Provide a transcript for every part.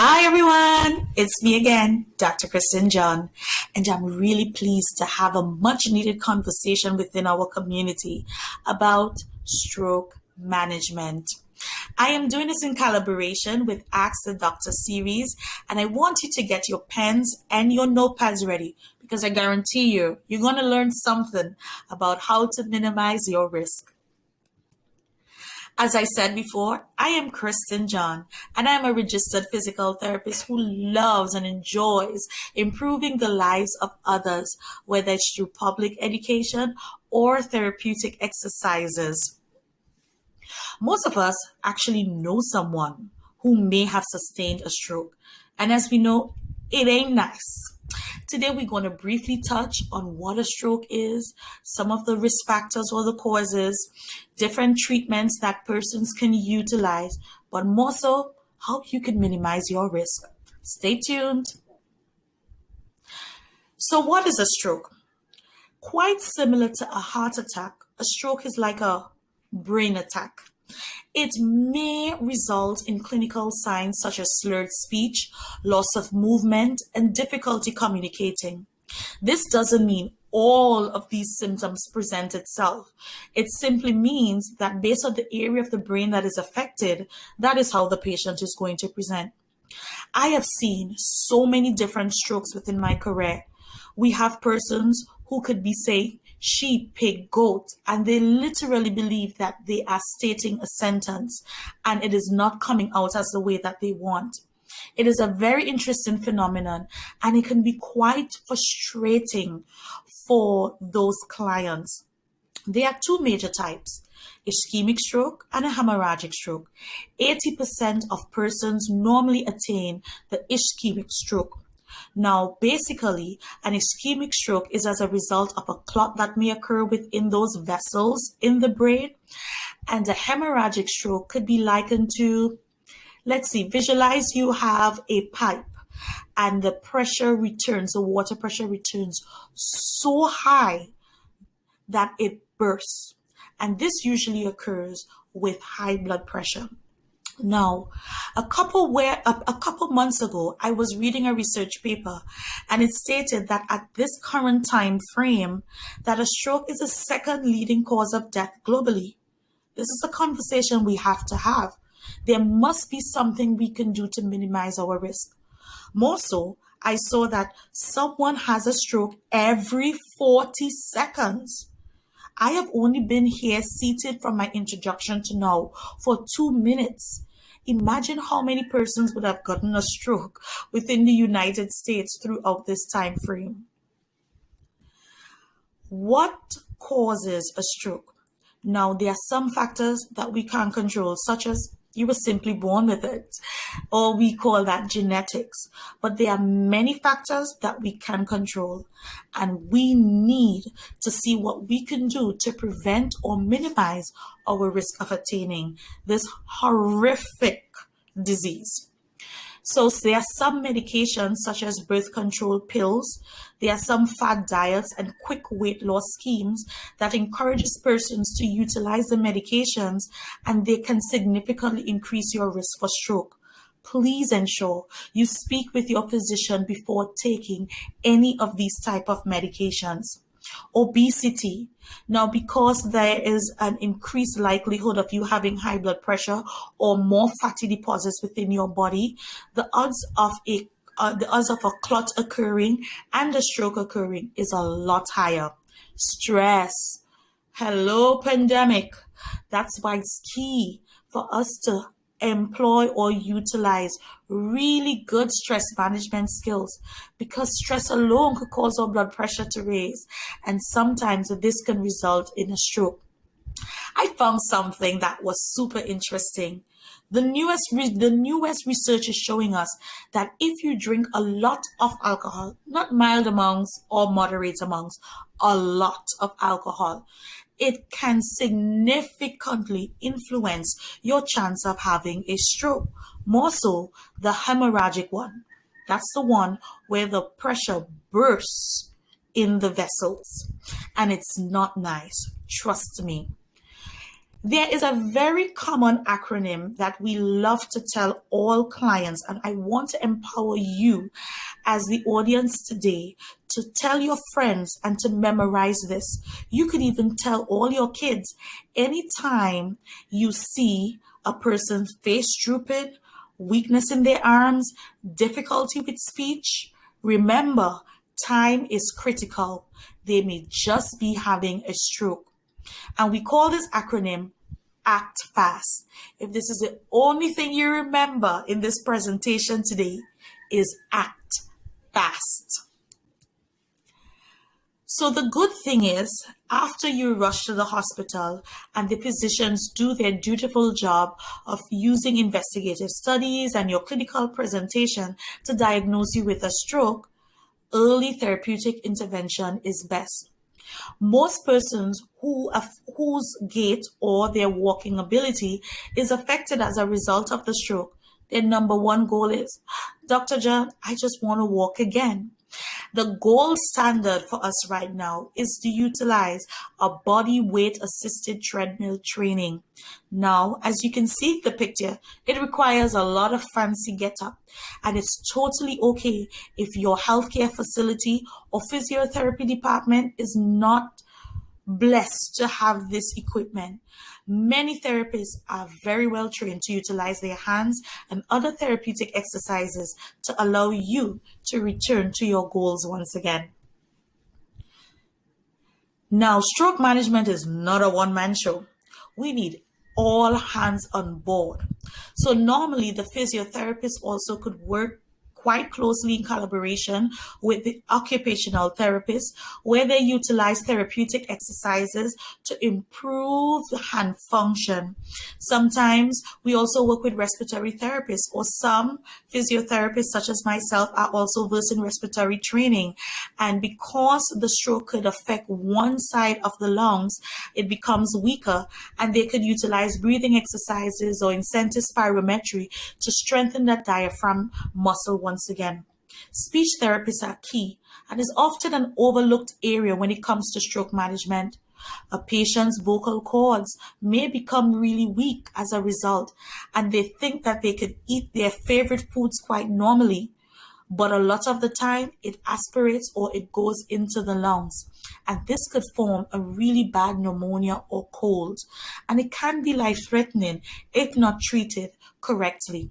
Hi everyone, it's me again, Dr. Kristen John, and I'm really pleased to have a much needed conversation within our community about stroke management. I am doing this in collaboration with Ask the Doctor series, and I want you to get your pens and your notepads ready because I guarantee you're going to learn something about how to minimize your risk. As I said before, I am Kristen John, and I am a registered physical therapist who loves and enjoys improving the lives of others, whether it's through public education or therapeutic exercises. Most of us actually know someone who may have sustained a stroke, and as we know, it ain't nice. Today, we're going to briefly touch on what a stroke is, some of the risk factors or the causes, different treatments that persons can utilize, but more so, how you can minimize your risk. Stay tuned. So, what is a stroke? Quite similar to a heart attack, a stroke is like a brain attack. It may result in clinical signs such as slurred speech, loss of movement, and difficulty communicating. This doesn't mean all of these symptoms present itself. It simply means that based on the area of the brain that is affected, that is how the patient is going to present. I have seen so many different strokes within my career. We have persons who could be, say, sheep, pig, goat, and they literally believe that they are stating a sentence and it is not coming out as the way that they want. It is a very interesting phenomenon and it can be quite frustrating for those clients. There are two major types, ischemic stroke and a hemorrhagic stroke. 80% of persons normally attain the ischemic stroke. Now, basically, an ischemic stroke is as a result of a clot that may occur within those vessels in the brain. And a hemorrhagic stroke could be likened to, let's see, visualize you have a pipe and the pressure returns, the water pressure returns so high that it bursts. And this usually occurs with high blood pressure. Now, a couple months ago, I was reading a research paper and it stated that at this current time frame, that a stroke is the second leading cause of death globally. This is a conversation we have to have. There must be something we can do to minimize our risk. More so, I saw that someone has a stroke every 40 seconds. I have only been here seated from my introduction to now for 2 minutes. Imagine how many persons would have gotten a stroke within the United States throughout this time frame. What causes a stroke? Now, there are some factors that we can't control, such as you were simply born with it, or we call that genetics. But there are many factors that we can control, and we need to see what we can do to prevent or minimize our risk of attaining this horrific disease. So there are some medications such as birth control pills. There are some fad diets and quick weight loss schemes that encourages persons to utilize the medications, and they can significantly increase your risk for stroke. Please ensure you speak with your physician before taking any of these type of medications. Obesity. Now, because there is an increased likelihood of you having high blood pressure or more fatty deposits within your body, the odds of a clot occurring and a stroke occurring is a lot higher. Stress. Hello, pandemic. That's why it's key for us to employ or utilize really good stress management skills, because stress alone could cause our blood pressure to raise, and sometimes this can result in a stroke. I found something that was super interesting. The newest research is showing us that if you drink a lot of alcohol, not mild amounts or moderate amounts, a lot of alcohol, it can significantly influence your chance of having a stroke. More so, the hemorrhagic one. That's the one where the pressure bursts in the vessels. And it's not nice. Trust me. There is a very common acronym that we love to tell all clients, and I want to empower you as the audience today to tell your friends and to memorize this. You could even tell all your kids anytime you see a person's face drooping, weakness in their arms, difficulty with speech. Remember, time is critical. They may just be having a stroke. And we call this acronym ACT FAST. If this is the only thing you remember in this presentation today, is ACT FAST. So the good thing is, after you rush to the hospital and the physicians do their dutiful job of using investigative studies and your clinical presentation to diagnose you with a stroke, early therapeutic intervention is best. Most persons whose gait or their walking ability is affected as a result of the stroke, their number one goal is, Dr. John, I just want to walk again. The gold standard for us right now is to utilize a body weight assisted treadmill training. Now, as you can see the picture, it requires a lot of fancy get up, and it's totally okay if your healthcare facility or physiotherapy department is not blessed to have this equipment. Many therapists are very well trained to utilize their hands and other therapeutic exercises to allow you to return to your goals once again. Now, stroke management is not a one-man show. We need all hands on board. So normally the physiotherapist also could work quite closely in collaboration with the occupational therapist, where they utilize therapeutic exercises to improve the hand function. Sometimes we also work with respiratory therapists, or some physiotherapists such as myself are also versed in respiratory training. And because the stroke could affect one side of the lungs, it becomes weaker, and they could utilize breathing exercises or incentive spirometry to strengthen that diaphragm muscle once again. Speech therapists are key and is often an overlooked area when it comes to stroke management. A patient's vocal cords may become really weak as a result, and they think that they could eat their favorite foods quite normally, but a lot of the time it aspirates or it goes into the lungs, and this could form a really bad pneumonia or cold, and it can be life-threatening if not treated correctly.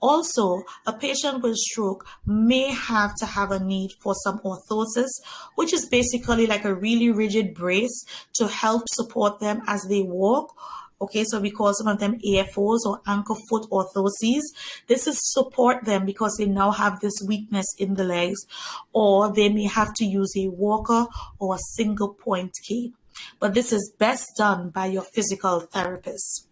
Also, a patient with stroke may have to have a need for some orthosis, which is basically like a really rigid brace to help support them as they walk. Okay, so we call some of them AFOs or ankle foot orthoses. This is support them because they now have this weakness in the legs, or they may have to use a walker or a single point cane. But this is best done by your physical therapist.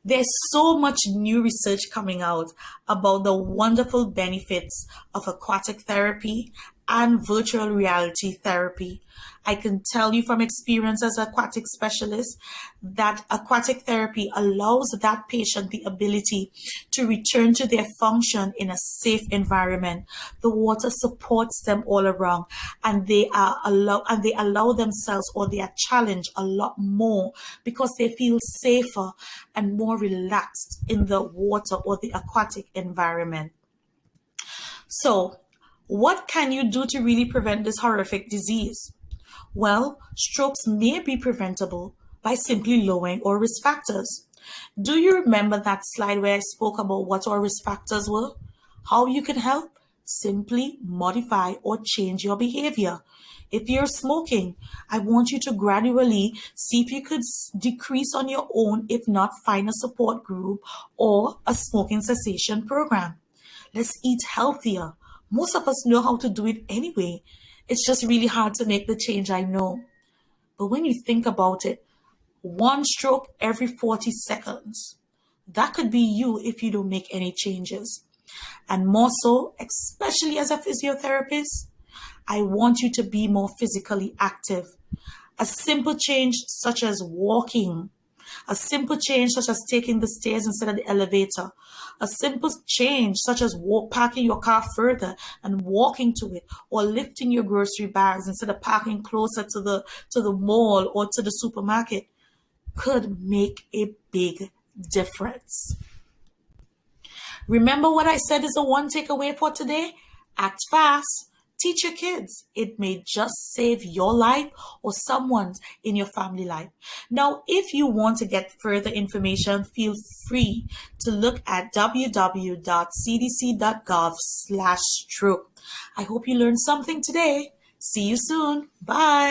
There's so much new research coming out about the wonderful benefits of aquatic therapy and virtual reality therapy. I can tell you from experience as an aquatic specialist that aquatic therapy allows that patient the ability to return to their function in a safe environment. The water supports them all around, and they allow themselves, or they are challenged a lot more because they feel safer and more relaxed in the water or the aquatic environment. So, what can you do to really prevent this horrific disease? Well, strokes may be preventable by simply lowering our risk factors. Do you remember that slide where I spoke about what our risk factors were? How you can help? Simply modify or change your behavior. If you're smoking, I want you to gradually see if you could decrease on your own, if not find a support group or a smoking cessation program. Let's eat healthier. Most of us know how to do it anyway. It's just really hard to make the change, I know. But when you think about it, one stroke every 40 seconds, that could be you if you don't make any changes. And more so, especially as a physiotherapist, I want you to be more physically active. A simple change such as walking A simple change such as taking the stairs instead of the elevator. A simple change such as parking your car further and walking to it, or lifting your grocery bags instead of parking closer to the mall or to the supermarket could make a big difference. Remember what I said is the one takeaway for today? Act fast. Teach your kids. It may just save your life or someone's in your family life. Now, if you want to get further information, feel free to look at www.cdc.gov/stroke. I hope you learned something today. See you soon. Bye.